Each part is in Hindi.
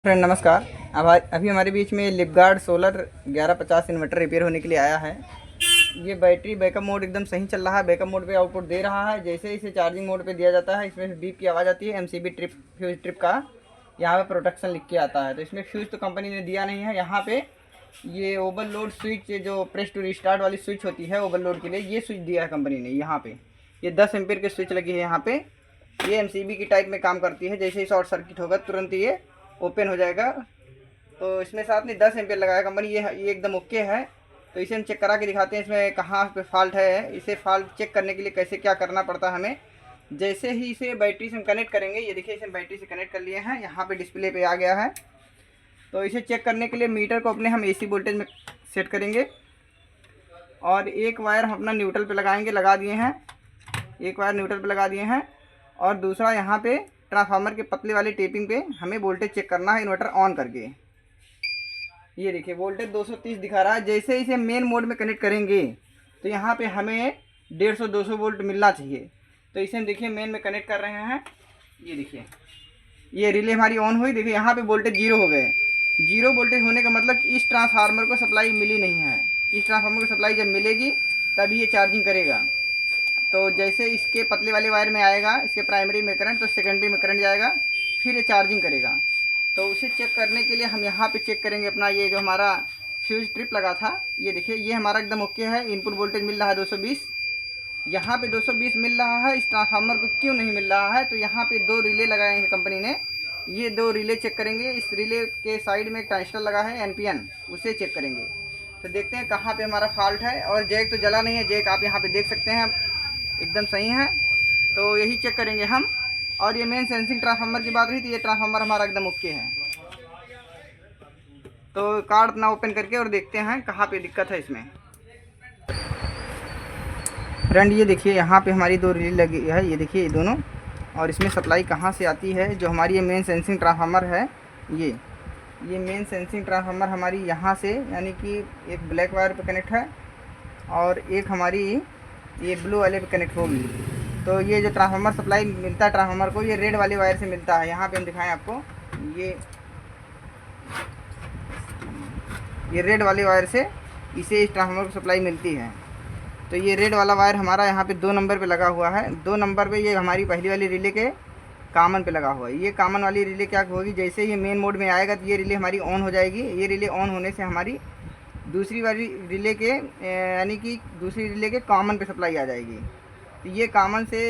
फ्रेंड नमस्कार। अभी हमारे बीच में लिपगार्ड सोलर 1150 इन्वर्टर रिपेयर होने के लिए आया है। ये बैटरी बैकअप मोड एकदम सही चल रहा है, बैकअप मोड पे आउटपुट दे रहा है। जैसे इसे चार्जिंग मोड पे दिया जाता है इसमें बीप की आवाज़ आती है। एमसीबी ट्रिप फ्यूज ट्रिप का यहाँ पे प्रोटेक्शन लिख के आता है। तो इसमें फ्यूज तो कंपनी ने दिया नहीं है। यहाँ पे ये ओवरलोड स्विच जो प्रेस टू रिस्टार्ट वाली स्विच होती है ओवरलोड के लिए, ये स्विच दिया है कंपनी ने। यहाँ पे ये 10 एम्पीयर की स्विच लगी है। यहाँ पे ये एमसीबी की टाइप में काम करती है। जैसे ही शॉर्ट सर्किट होगा तुरंत ये ओपन हो जाएगा। तो इसमें साथ में 10 एम्पीयर लगाया कंपनी। ये एकदम ओके है। तो इसे हम चेक करा के दिखाते हैं इसमें कहाँ पे फॉल्ट है। इसे फॉल्ट चेक करने के लिए कैसे क्या करना पड़ता है हमें। जैसे ही इसे बैटरी से हम कनेक्ट करेंगे, ये देखिए इसे बैटरी से कनेक्ट कर लिए हैं, यहाँ पे डिस्प्ले पे आ गया है। तो इसे चेक करने के लिए मीटर को अपने हम एसी वोल्टेज में सेट करेंगे और एक वायर हम अपना न्यूट्रल पे लगाएंगे, लगा दिए हैं। एक वायर न्यूट्रल पे लगा दिए हैं और दूसरा यहाँ पे ट्रांसफार्मर के पतले वाले टेपिंग पे हमें वोल्टेज चेक करना है इन्वर्टर ऑन करके। ये देखिए वोल्टेज 230 दिखा रहा है। जैसे इसे मेन मोड में कनेक्ट करेंगे तो यहाँ पे हमें 150-200 वोल्ट मिलना चाहिए। तो इसे हम देखिए मेन में कनेक्ट कर रहे हैं। ये देखिए ये रिले हमारी ऑन हुई। देखिए यहाँ पे वोल्टेज जीरो हो गए। जीरो वोल्टेज होने का मतलब इस ट्रांसफार्मर को सप्लाई मिली नहीं है। इस ट्रांसफार्मर को सप्लाई जब मिलेगी तभी ये चार्जिंग करेगा। तो जैसे इसके पतले वाले वायर में आएगा इसके प्राइमरी में करंट, तो सेकेंडरी में करंट जाएगा, फिर ये चार्जिंग करेगा। तो उसे चेक करने के लिए हम यहाँ पे चेक करेंगे अपना ये जो हमारा फ्यूज ट्रिप लगा था। ये देखिए ये हमारा एकदम ओके है। इनपुट वोल्टेज मिल रहा है 220। यहाँ पे 220 मिल रहा है। इस ट्रांसफार्मर को क्यों नहीं मिल रहा है? तो यहाँ पे दो रिले लगाए हैं कंपनी ने। ये दो रिले चेक करेंगे। इस रिले के साइड में एक ट्रांजिस्टर लगा है एनपीएन, उसे चेक करेंगे। तो देखते हैं कहाँ पे हमारा फॉल्ट है। और जैक तो जला नहीं है, जैक आप यहाँ पे देख सकते हैं एकदम सही है। तो यही चेक करेंगे हम। और ये मेन सेंसिंग ट्रांसफार्मर की बात रही थी, ये ट्रांसफार्मर हमारा एकदम ओके है। तो कार्ड अपना ओपन करके और देखते हैं कहाँ पे दिक्कत है इसमें। फ्रेंड ये देखिए यहाँ पे हमारी दो रिले लगी है, ये देखिए ये दोनों। और इसमें सप्लाई कहाँ से आती है? जो हमारी ये मेन सेंसिंग ट्रांसफार्मर है, ये मेन सेंसिंग ट्रांसफार्मर हमारी यहाँ से, यानी कि एक ब्लैक वायर पे कनेक्ट है और एक हमारी ये ब्लू वाले पे कनेक्ट होगी। तो ये जो ट्रांसफार्मर सप्लाई मिलता है ट्रांसफार्मर को, ये रेड वाले वायर से मिलता है। यहाँ पे हम दिखाएं आपको, ये रेड वाले वायर से इसे इस ट्रांसफार्मर को सप्लाई मिलती है। तो ये रेड वाला वायर हमारा यहाँ पे 2 नंबर पे लगा हुआ है। 2 नंबर पे ये हमारी पहली वाली रिले के कॉमन पे लगा हुआ है। ये कॉमन वाली रिले क्या होगी, जैसे ये मेन मोड में आएगा तो ये रिले हमारी ऑन हो जाएगी। ये रिले ऑन होने से हमारी दूसरी वाली रिले के, यानी कि दूसरी रिले के कॉमन पे सप्लाई आ जाएगी। तो ये कॉमन से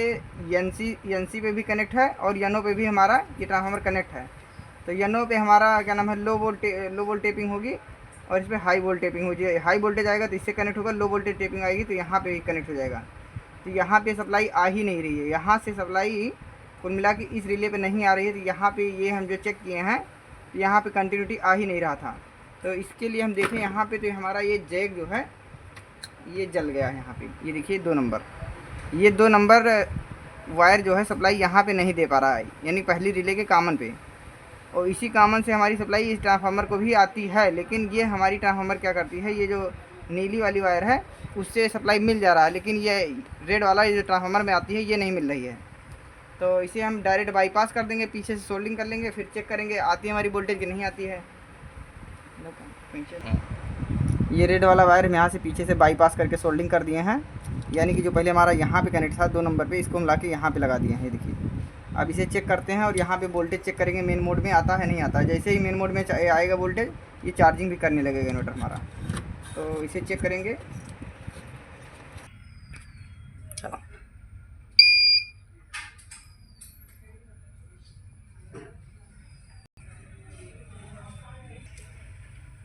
एनसी पे भी कनेक्ट है और यनो पे भी हमारा ये ट्रांसफार्मर कनेक्ट है। तो यनो पे हमारा क्या नाम है, लो वोल्ट टेपिंग होगी और इसमें हाई वोल्ट टेपिंग हो जाए। हाई वोल्टेज आएगा तो इससे कनेक्ट होगा, लो वोल्टेज टेपिंग आएगी तो यहाँ पे भी कनेक्ट हो जाएगा। तो यहाँ पे सप्लाई आ ही नहीं रही है। यहाँ से सप्लाई कुल मिला के इस रिले पे नहीं आ रही है। तो यहाँ पे ये हम जो चेक किए हैं तो यहाँ पे कंटिन्यूटी आ ही नहीं रहा था। तो इसके लिए हम देखें यहाँ पे, तो हमारा ये जैक जो है ये जल गया है। यहाँ पे ये देखिए 2 नंबर, ये 2 नंबर वायर जो है सप्लाई यहाँ पे नहीं दे पा रहा है, यानी पहली रिले के कॉमन पे। और इसी कॉमन से हमारी सप्लाई इस ट्रांसफार्मर को भी आती है। लेकिन ये हमारी ट्रांसफार्मर क्या करती है, ये जो नीली वाली वायर है उससे सप्लाई मिल जा रहा है, लेकिन ये रेड वाला ये जो ट्रांसफार्मर में आती है ये नहीं मिल रही है। तो इसे हम डायरेक्ट बाईपास कर देंगे, पीछे से सोल्डिंग कर लेंगे, फिर चेक करेंगे आती है हमारी वोल्टेज की नहीं आती है। ये रेड वाला वायर हम यहाँ से पीछे से बाईपास करके सोल्डिंग कर दिए हैं। यानी कि जो पहले हमारा यहाँ पे कनेक्ट था 2 नंबर पे, इसको हम ला के यहाँ पे लगा दिए हैं। ये देखिए अब इसे चेक करते हैं और यहाँ पे वोल्टेज चेक करेंगे मेन मोड में आता है नहीं आता है। जैसे ही मेन मोड में आएगा वोल्टेज, ये चार्जिंग भी करने लगेगा इन्वर्टर हमारा। तो इसे चेक करेंगे। चलो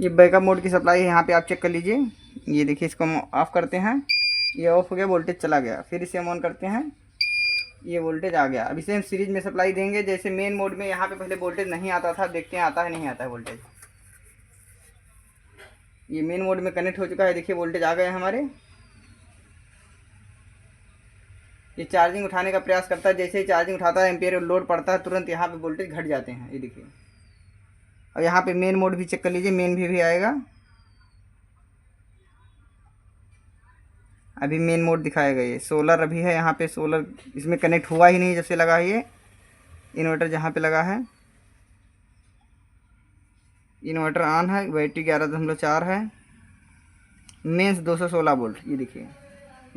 ये बैकअप मोड की सप्लाई है, यहाँ पे आप चेक कर लीजिए। ये देखिए इसको हम ऑफ़ करते हैं, ये ऑफ हो गया, वोल्टेज चला गया। फिर इसे हम ऑन करते हैं, ये वोल्टेज आ गया। अब इसे हम सीरीज में सप्लाई देंगे। जैसे मेन मोड में यहाँ पे पहले वोल्टेज नहीं आता था, देखते हैं आता है नहीं आता है वोल्टेज। ये मेन मोड में कनेक्ट हो चुका है, देखिए वोल्टेज आ गए हमारे। ये चार्जिंग उठाने का प्रयास करता है। जैसे ही चार्जिंग उठाता है, एम्पियर लोड पड़ता है, तुरंत यहाँ पे वोल्टेज घट जाते हैं। ये देखिए और यहाँ पे मेन मोड भी चेक कर लीजिए, मेन भी आएगा। अभी मेन मोड दिखाएगा। ये सोलर अभी है, यहाँ पे सोलर इसमें कनेक्ट हुआ ही नहीं जब से लगा है ये इन्वर्टर जहाँ पे लगा है। इन्वर्टर ऑन है, बैटरी 11.4 है, मेंस 216 वोल्ट, ये देखिए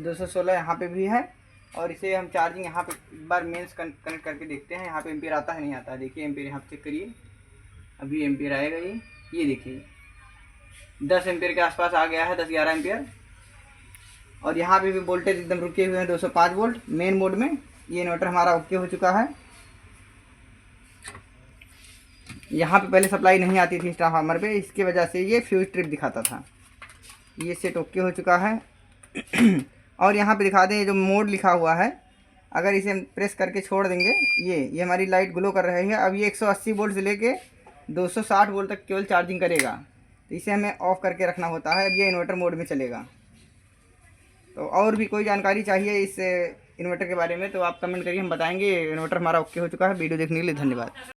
216 यहाँ पे भी है। और इसे हम चार्जिंग यहाँ पे एक बार मेंस कनेक्ट करके देखते हैं यहाँ पे एम्पियर आता है नहीं आता है। देखिए एम्पियर यहाँ पे चेक करिए, अभी एम्पियर आएगा ये देखिए 10 एम्पियर के आसपास आ गया है, 10-11 एम्पियर। और यहाँ पे भी वोल्टेज एकदम रुके हुए हैं 205 वोल्ट मेन मोड में। ये इन्वर्टर हमारा ओके हो चुका है। यहाँ पे पहले सप्लाई नहीं आती थी ट्रांसफार्मर पे, इसकी वजह से ये फ्यूज ट्रिप दिखाता था। ये सेट ओके हो चुका है। और यहाँ पे दिखा दें, ये जो मोड लिखा हुआ है, अगर इसे हम प्रेस करके छोड़ देंगे ये हमारी लाइट ग्लो कर रही है। अब ये 180 वोल्ट से लेके 260 वोल्ट तक केवल चार्जिंग करेगा, तो इसे हमें ऑफ़ करके रखना होता है। अब ये इन्वर्टर मोड में चलेगा। तो और भी कोई जानकारी चाहिए इस इन्वर्टर के बारे में तो आप कमेंट करिए, हम बताएंगे। इन्वर्टर हमारा ओके हो चुका है। वीडियो देखने के लिए धन्यवाद।